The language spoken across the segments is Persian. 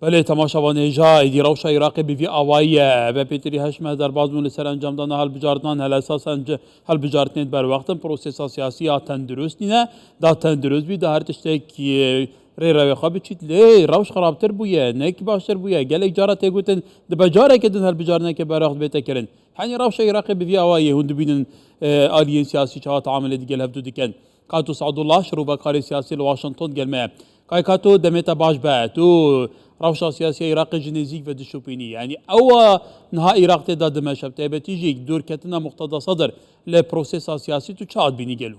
بله تماشاوانه جا ایدی روشا عراقی بیوی آوایه و پیتری هشمه در بازمون لسر انجام دانه هل بجاردان هل اساس هل بجاردنید بر وقتم پروسیسا سیاسی ها تندرست نینه دا تندرست بی دا هر تشتکی ری روی خواب چیت لی روش خرابتر بویه نک باشتر بویه گلک جارا تگوتن دبا جاره کدن هل بجارنه که بر وقت بیتا کرن حنی روشا عراقی بیوی آوایه هند بینن آلین سیاسی چها تعامل دیگل هفدو دیکن کاتو سعد الله شروع کاری سیاسی لواشنطن گلمه کای کاتو دمتا باش به تو روشا سیاسی عراق جنزيك في دشوبيني يعني او نها عراق تداد مشاب تيجي دور كتنا مقتضى صدر لبروسيس سياسي تو چاد بيني گلو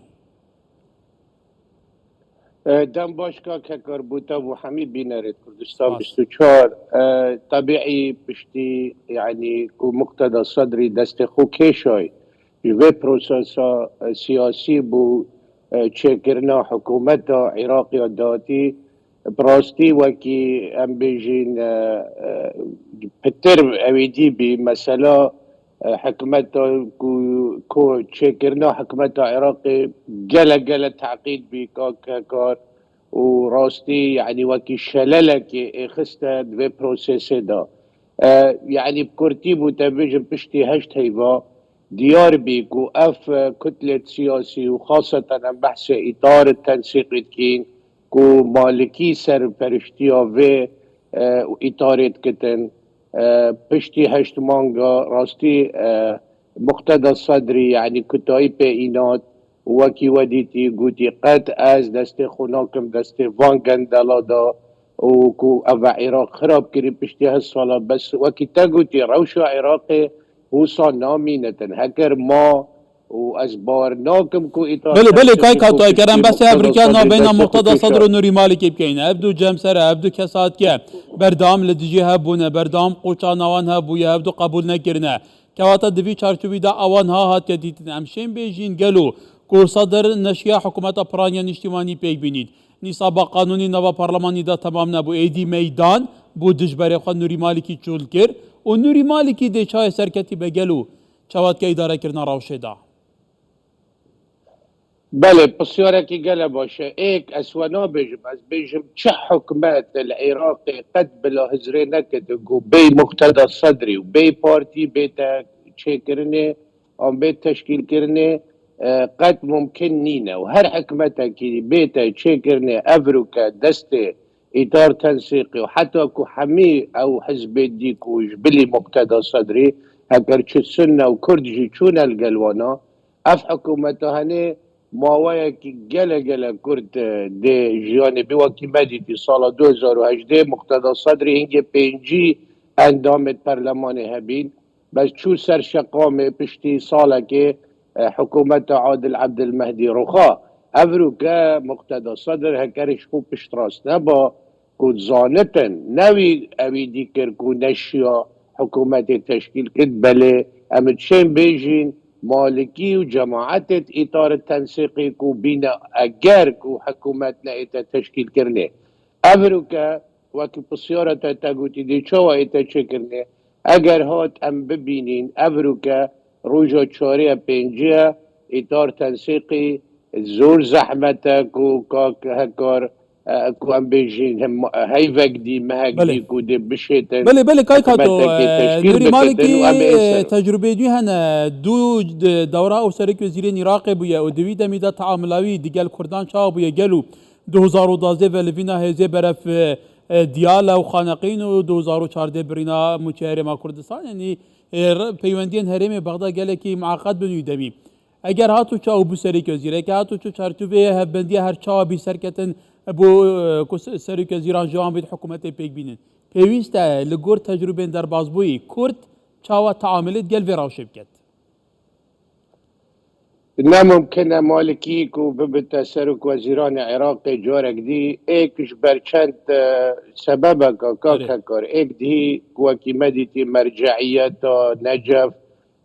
دم باشکا که کاربوتا و حمید بینارد کردستان 24 طبيعي بشتي يعني كو مقتدى صدري دست خو كيشوي جوه بروسيسا سياسي بو تشكرنا حكومتا عراقي داتي براستي وكي ام بيجين بتر اويدي بمسألة حكمتا كو تشكرنا حكمتا عراقي جلا تعقيد بكار وراستي يعني وكي شللك خستا دفي بروسيسي دا يعني بكورتي بوتابيج بشتي هشت هيفا ديار بيكو اف كتلة سياسي وخاصة ام بحث اطار التنسيق كين كو مالكي سر پرشتيا و اطارت كتن پشتی هشت مانگا راستی مقتدى صدري يعني كتاي بينات وكي وديتي قوتي قد از دست خوناكم دست وان گندلا دا وكو افا عراق خراب كري پشتی هالصالة بس وكي تاقوتي روشا عراقي وصا نامينتن هكر ما وازبار ناكم كو اطار بله کای کاتای کرم بس افریقا نابینا مقتدى صدر و نوری مالکی بکین ابدو جمسر ابدو کسات که بردام لدیجی هبونه بردام قوچا نوان هبویه ابدو قبول نکرنه کواتا دوی چارچوبی دا اوان ها هات دیتن امشین بیجین گلو کو صدر نشیا حکومت پرانیا نشتیمانی پیک بینید نصاب قانونی نوا پارلمانی دا تمام نبو ایدی میدان بو دجبر خو نوری مالکی چول کر و نوری مالکی دی چای سرکتی بگلو چوات که اداره کرنا روشه دا بله بسيارة كي قال باشا ايك اسوانا بيجم از بيجم چه حكمات العراقي قد بلا هزري نكتقو بي مقتدى صدري وبي بارتي بيتا چه كرني ام بيت تشكيل كرني قد ممكن نينا وهر حكمتا كي بيتا چه كرني افروكا دستي اطار تنسيقي وحتى كو حمي او حزب ديكوش بلي مقتدى صدري هكر چه سنة وكردجي چون القلوانا اف حكومتا هني ماوەیە گەلە کورد دێ ژیانی بوەکی مەدیتی ساڵە 2018 مقتدى صدری هینگێ پێنجی ئەندامت پەرلەمانی هەبین بەس چوو سەر شەقامێ پشتی ساڵێکێ حکوومەتە عادل عەبدولمەهدی ڕوخا ئەڤروکە مقتدى صدر هەکەریش خوب پشت ڕاست نەبا کو زانتن نەوی ئەوی دیکرد و نەشیا حکوومەتی تشکیل کرد بەلێ ئەمە چێن بێژین مالكي وجماعات اطار التنسيقي كو بينا اجار كو حكومتنا اتا تشكيل كرني افريكا وكي بسيارة تاقوتي دي شوا اتا تشكرني اگر هات ام ببينين افريكا روجا تشاريا بينجيا اطار تنسيقي زور زحمتا كو كاك هكار کو ام بیجین هم هیوک دی مهک دی کو دی بشیتن بله کای کاتو نوری مالکی تجربه دی هنه دو دوره او سرک وزیر عراق بویه و دوی دمیده تعاملاوی دیگل کردان چا بویه گلو 2012 و لوینا هزه برف دیالا و خانقین و 2014 برینا مچهره کردستان یعنی پیوندین حرم بغداد گله کی معقد بنوی دمی اگر هاتو چا او بو سرک وزیره که هاتو چو چارچوبه هبندی هر چا بی سرکتن بو سرک وزیران جوان بید حکومت پیک بینن پیوسته لگور تجربه در بازبوی کرد چاوا تعاملت گل و راوشب کد نه ممکنه مالکی کو ببت سرک وزیران عراق جارک دی ایکش برچند سبب کا کار ایک دی کو کی مدیتی مرجعیت نجف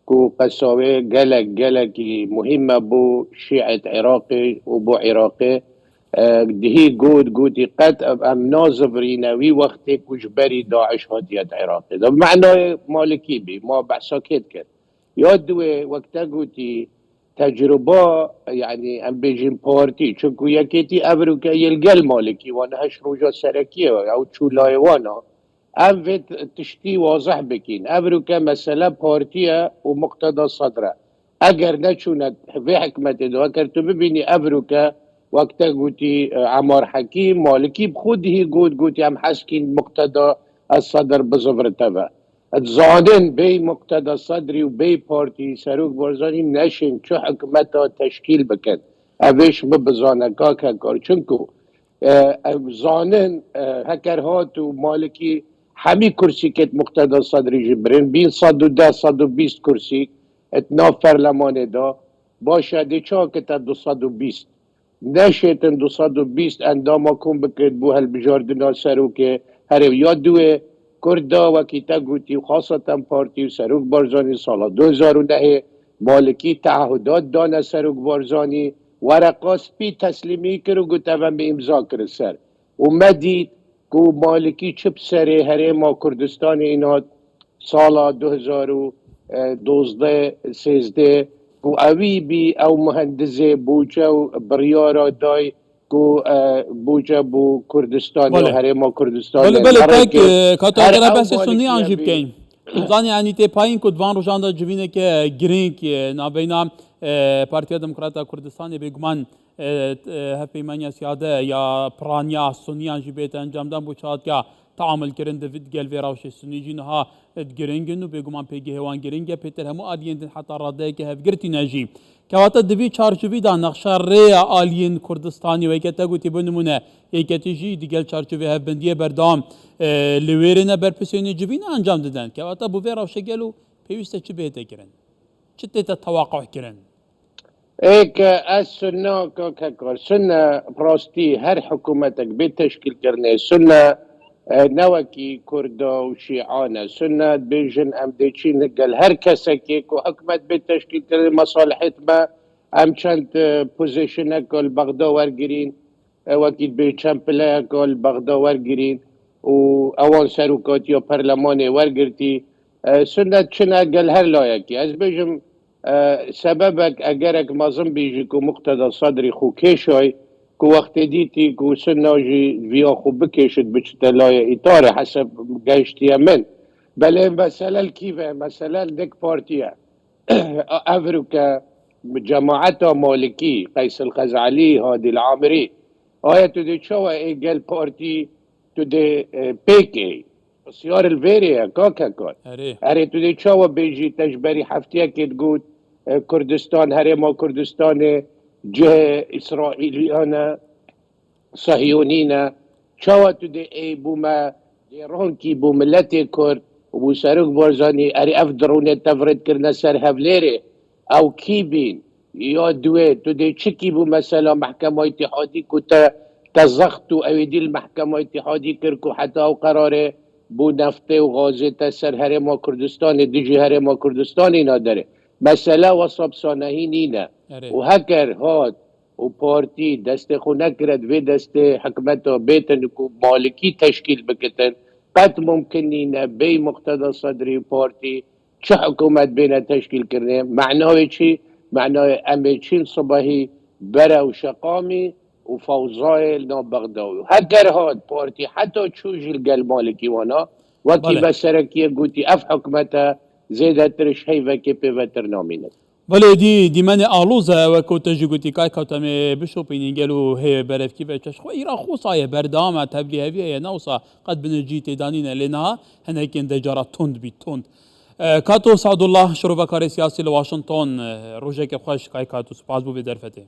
کو قصاوه گلکی مهمه بو شیعة عراقي وبو عراقي دهي قوتي قد ام نازب ريناوي وقتي كجبري داعش هاتيات عراقي ده معناه مالكي بي ما بحساكيت كان يادوي وقتا قوتي تجربة يعني ام بيجين بارتي چونكو يكيتي افريكا يلقى المالكي وانا هش روجا سركية او چو لايوانا ام في تشتي واضح بكين افروكا مثلا بارتيا ومقتدى صدره اگر نشونت في حكمة دو اگر تو ببيني افروكا وقتا قوتي عمار حكيم مالكي بخوده قوتي ام حسكين مقتدى الصدر بزفر تبا تزانن بي مقتدى الصدري وبي بارتي سروك برزاني نشن شو حكمتا تشكيل بكن اوش ببزانه كاكا كار چونكو زانن هکر هات و مالکی همی کرسی که مقتدى صدری جبرین بین 110 120 کرسی اتنا فرلمانه دا باشه دی چا که تا 220 نشیتن 220 انداما کن بکرد بو هل بجاردنا سرو که هر یا دوه کردا و کیتا گوتی و خاصتا پارتی و سروک بارزانی سالا 2009 مالکی تعهدات دانه سروک بارزانی ورقاس بی تسلیمی کرد و گوتوان به امضا کرد سر و مدید که مالکی چپ سره هره ما کردستان اینا سالا 2012 13 که اوی بی او مهندزه بوچه و بریارا دای که بوچه بو کردستان و هره ما کردستان بله تاک کاتو اگر بحث سنی آنجیب کن زانی یعنی تی پایین کد وان روشانده جوینه که گرینگ نابینا پارتیا دموکراتا کردستان بگمان هفیمانیا سیاده یا پرانیا سنی آنجیبیت انجام دام بوچات که تعامل کردن دوید گل و راوش سنی جنها گرینگن و بگمان پیگه هوان گرینگه پیتر همو آدین حتی راده که هفگرتی نجی که واتا دوی چارچوبی دا نقشه ری آلین کردستانی و ایکتا گوتی بنمونه ایکتی جی دیگل چارچوبی هف بندیه بردام لویرینه برپسیونی جوین انجام دادن که واتا بو راوش گلو پیوسته چی بیته کرن چی تیتا توقع کرن ایک از سنة كاكار سنة براستي هر حكومتك بالتشكيل كرني سنة نوكي كردا وشيعانة سنة بيجن ام ديتشي نقل هر كسكيك وحكمت بالتشكيل كرني مصالحت ما ام چند بوزيشن كل بغدا ورگرين وكيد بيچن بلا كل بغدا ورگرين و اوان سروكات يا برلماني ورگرتي سنة چنا قل هر لايكي از بيجم سببك اگرك مازم بيجي كو مقتدى صدري خو كيشوي كو وقت ديتي كو سناجي فيا خو بكيشت بجتلايا اطار حسب قايشتيا من بل مسألة الكيفة مسألة ديك بارتيا افريكا جماعتها مالكي قيس الخزعلي هادي العامري آية تدي شوى ايجال بارتي تدي بيكي سيار الفيريا كاكا كان اري تدي شوى بيجي تجبري حفتيا كي تقول كردستان هرما كردستان جهة إسرائيليانا صهيونينا شوى تدي اي بوما رونكي بوملتي كرد وبو ساروك بارزاني اري افدروني تفرد كرنا سر هفليري او كيبين يا دوي تدي تشكي بو مثلا محكمة اتحادي كتا تزختو او دي المحكمة اتحادي كركو حتى او قراره بو نفته وغازه تسر هرما كردستان ديجي هرما كردستاني نادره مسألة وصب صانهي نينا وهكر هاد وبارتي دست خو نكرد في دست حكمته بيتن مالكي تشكيل بكتن قد ممكن نينا بي مقتدى صدري بارتي چه حكومت بينا تشكيل كرنه معناه چي معناه اميچين صباحي برا وشقامي وفوزاي نو بغداوي هكر هاد بارتي حتى تشوجي القل مالكي وانا وكي بسركيه قوتي اف حكمتها زيادة ترش هيفا كي بيفتر نامينت بله دی من آلوزه و کوتا جگوتی کای کوتا می بشو پینینگلو هی برفکی و چش خو ایرا خوصای بردام تبلی هویه نوصا قد بنجی تدانین لنا هنکین دجارا تند بی تند کاتو سعد الله شروع کار سیاسی لواشنطن روزه که خوش کای کاتو سپاس بو بدرفته